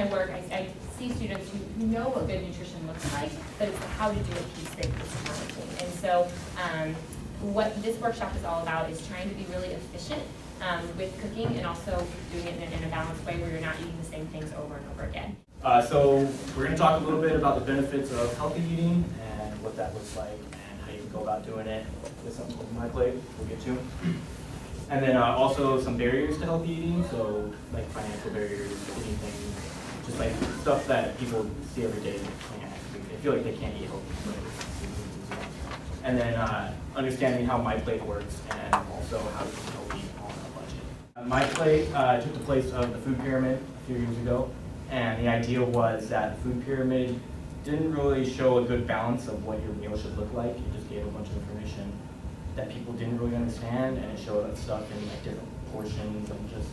my work, I see students who know what good nutrition looks like, but it's the how to do it piece that is challenging. And so what this workshop is all about is trying to be really efficient with cooking and also doing it in a balanced way where you're not eating the same things over and over again. So we're going to talk a little bit about the benefits of healthy eating and what that looks like and how you can go about doing it. There's something on my plate we'll get to. And then also some barriers to healthy eating, so like financial barriers, anything, just like stuff that people see every day that they feel like they can't eat healthy. And then understanding how My Plate works and also how to eat healthy on a budget. My Plate took the place of the food pyramid a few years ago. And the idea was that the food pyramid didn't really show a good balance of what your meal should look like. It just gave a bunch of information that people didn't really understand, and it showed us stuff in like different portions, and just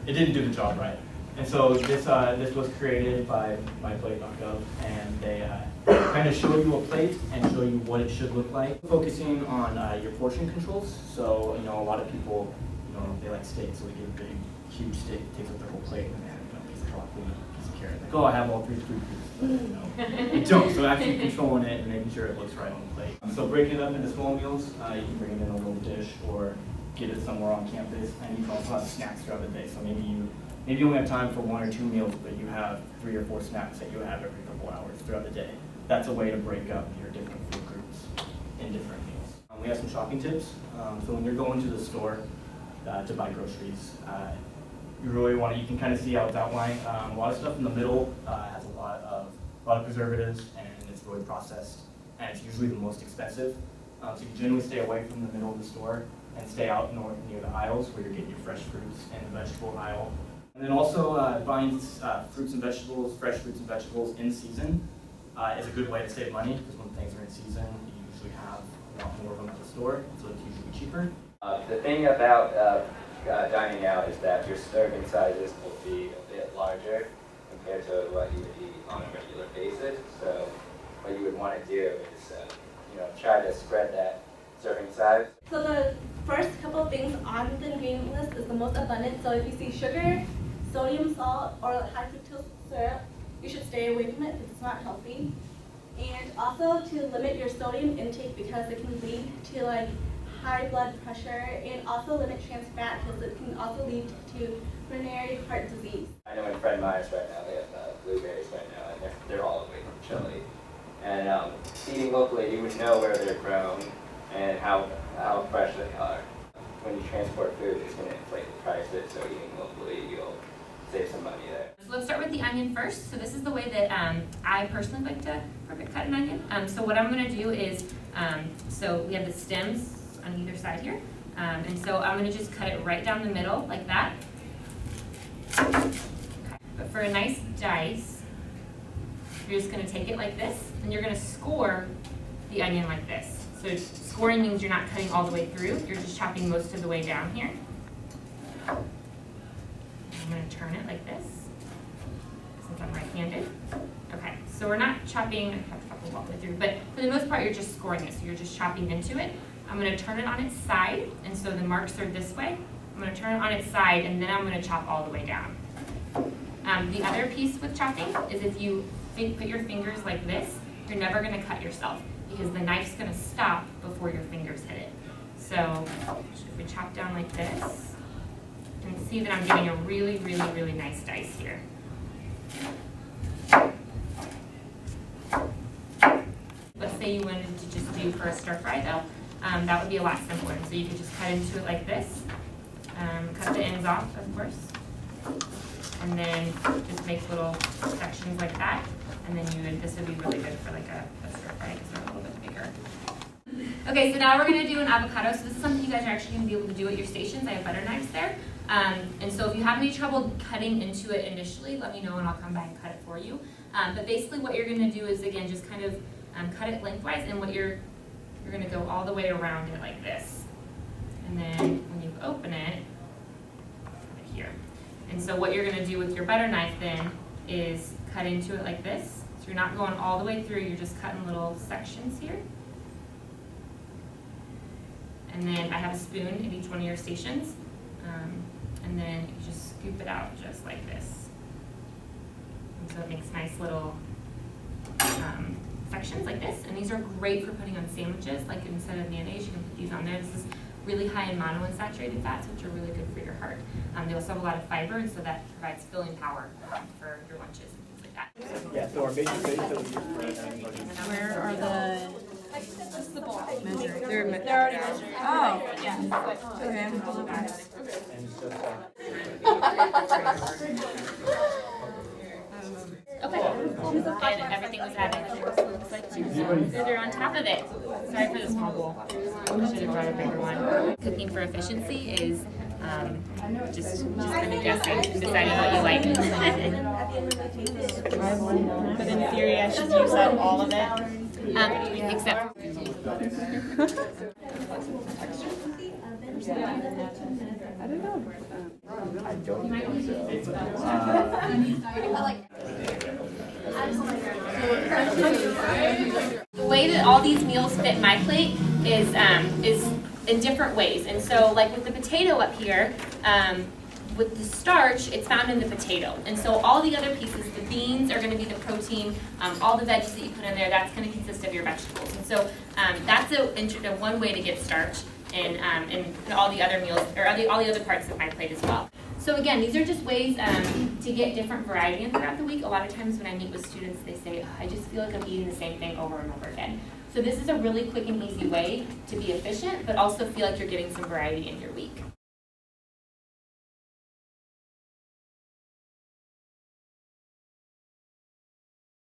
it didn't do the job right. And so this was created by MyPlate.gov, and they kind of show you a plate and show you what it should look like, focusing on your portion controls. So a lot of people, they like steak, so they get a big, huge steak, takes up their whole plate, and they have a piece of broccoli, piece of carrot. Like, oh, I have all 3 food groups, but you don't. So actually controlling it and making sure it looks right on the plate. So breaking it up into small meals, you can bring it in a little dish or get it somewhere on campus, and you can also have snacks throughout the day. So maybe you only have time for 1 or 2 meals, but you have 3 or 4 snacks that you have every couple hours throughout the day. That's a way to break up your different food groups in different meals. We have some shopping tips. So when you're going to the store to buy groceries, you really you can kind of see how it's outlined. A lot of stuff in the middle has a lot of preservatives, and it's really processed, and it's usually the most expensive. So you generally stay away from the middle of the store and stay out near the aisles where you're getting your fresh fruits and the vegetable aisle. And then also buying fruits and vegetables, fresh fruits and vegetables in season is a good way to save money, because when things are in season, you usually have a lot more of them at the store, so it's usually cheaper. The thing about dining out is that your serving sizes will be a bit larger compared to what you would eat on a regular basis. So what you would want to do is try to spread that serving size. So the first couple of things on the ingredient list is the most abundant. So if you see sugar, sodium, salt, or high fructose syrup, you should stay away from it because it's not healthy. And also to limit your sodium intake, because it can lead to high blood pressure, and also limit trans fat because it can also lead to coronary heart disease. I know in Fred Meyer's right now, they have blueberries right now, and they're all the way from Chile. And eating locally, you would know where they're grown and how fresh they are. When you transport food, it's going to inflate the prices, so eating locally, you'll save some money there. So let's start with the onion first. So this is the way that I personally like to perfect cut an onion. So what I'm going to do is, so we have the stems on either side here. And so I'm going to just cut it right down the middle like that. Okay. But for a nice dice, you're just going to take it like this, and you're going to score the onion like this. So scoring means you're not cutting all the way through, you're just chopping most of the way down here. I'm going to turn it like this, since I'm right-handed. Okay, so we're not chopping, I have to chop all the way through, but for the most part you're just scoring it, so you're just chopping into it. I'm going to turn it on its side, and so the marks are this way. I'm going to turn it on its side, and then I'm going to chop all the way down. The other piece with chopping is if you put your fingers like this, you're never going to cut yourself, because the knife's going to stop before your fingers hit it. So if we chop down like this, you can see that I'm getting a really, really, really nice dice here. Let's say you wanted to just do for a stir fry though, that would be a lot simpler. So you could just cut into it like this, cut the ends off, of course, and then just make little sections like that. And then this would be really good for like a stir fry because they're a little bit bigger. Okay, so now we're going to do an avocado. So this is something you guys are actually going to be able to do at your stations. I have butter knives there. And so if you have any trouble cutting into it initially, let me know and I'll come by and cut it for you. But basically what you're going to do is, again, just kind of cut it lengthwise, and what you're going to go all the way around it like this. And then when you open it, right here. And so what you're going to do with your butter knife then is cut into it like this. So you're not going all the way through, you're just cutting little sections here. And then I have a spoon at each one of your stations. And then you just scoop it out just like this. so it makes nice little sections like this. And these are great for putting on sandwiches, like instead of mayonnaise, you can put these on there. This is really high in monounsaturated fats, which are really good for your heart. They also have a lot of fiber, and so that provides filling power for your lunches and things like that. Yeah, so our basic base that we use for everybody. Where are the measured? They're already measured. Oh, yeah. Okay, I'm gonna look at it. And it's just, Okay. And everything was added. Looks like you guys are on top of it. Sorry for the small bowl. I should have brought a bigger one. Cooking for efficiency is just kind of guessing, deciding what you like. But in theory, I should use up all of it. Except the way that all these meals fit my plate is in different ways. And so, like with the potato up here, with the starch, it's found in the potato. And so all the other pieces, the beans are going to be the protein, all the veggies that you put in there, that's going to consist of your vegetables. And so that's a one way to get starch in all the other meals, or all the other parts of my plate as well. So again, these are just ways to get different variety in throughout the week. A lot of times when I meet with students, they say, oh, I just feel like I'm eating the same thing over and over again. So this is a really quick and easy way to be efficient, but also feel like you're getting some variety in your week.